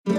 Let's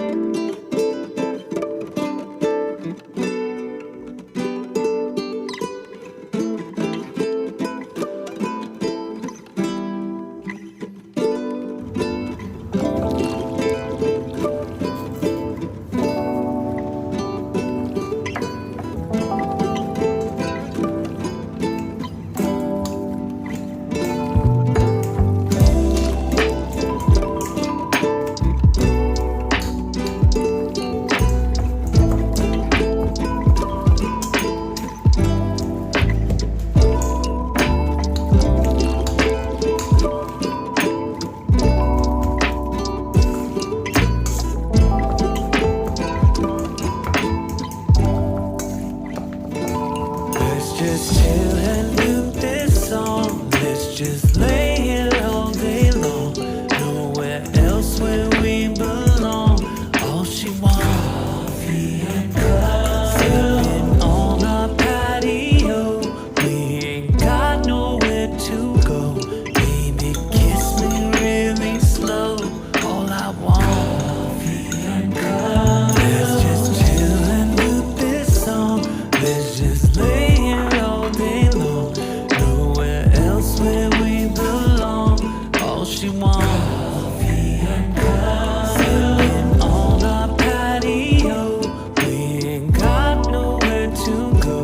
just chill and do this song. Let's just lay here all day long. Nowhere else where we belong. All she wants, coffee and cups. Sitting on our patio. We ain't got nowhere to go. Baby, kiss me really slow. All I want, coffee and cups. Let's just chill and do this song. Let's just lay here all day long. Nowhere else where we belong. All she wants, coffee and cups. Sitting on our patio. We ain't got nowhere to go.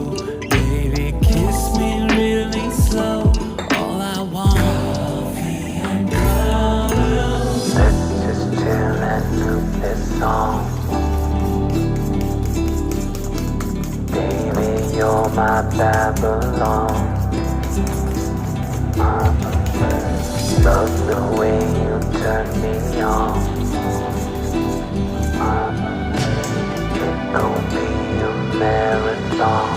Baby, kiss me really slow. All I want, coffee and cups. Let's just chill and do this song. Baby, you're my Babylon. Love the way you turn me on. It gon' be a marathon.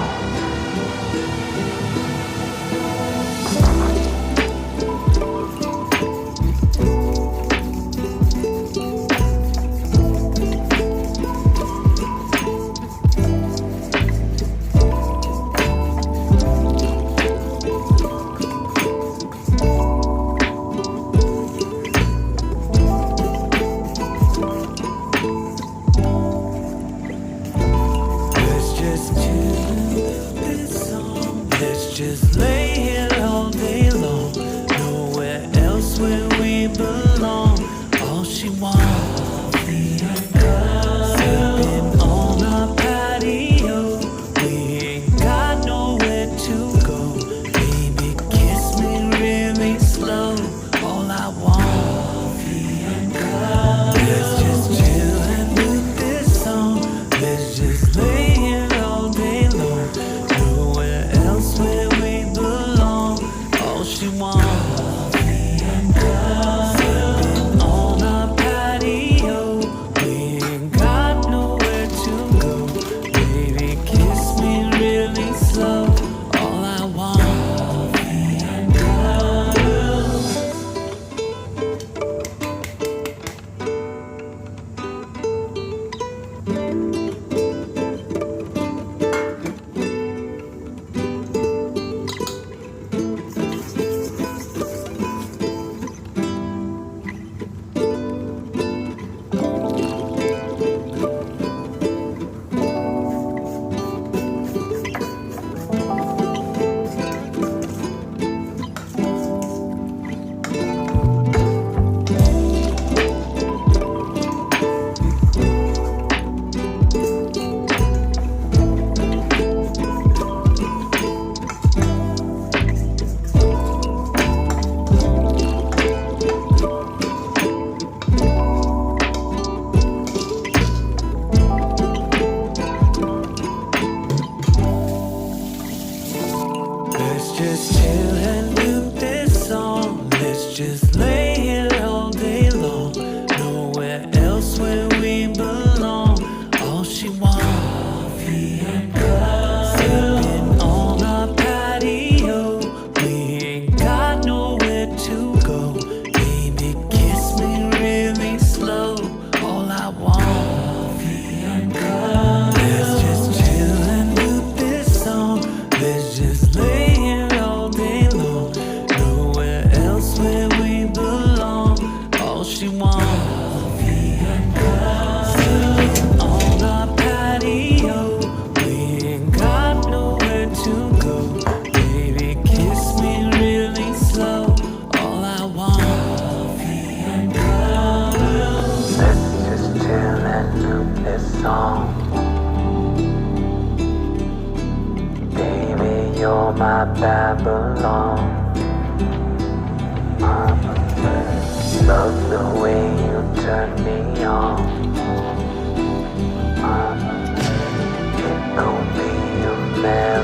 Just lay here all day long. Nowhere else where we belong. All she wants, coffee and cups. Sipping on our patio. We ain't got nowhere to go. Baby, kiss me really slow. All I want, coffee and cups. Let's just chill and do this song. Let's just lay here all day long. Nowhere else where she wants, coffee and cups. Sitting on our patio. We ain't got nowhere to go. Baby, kiss me really slow. All I want, coffee and cups. all my Babylon. Love the way you turn me on. It gon' be a marathon.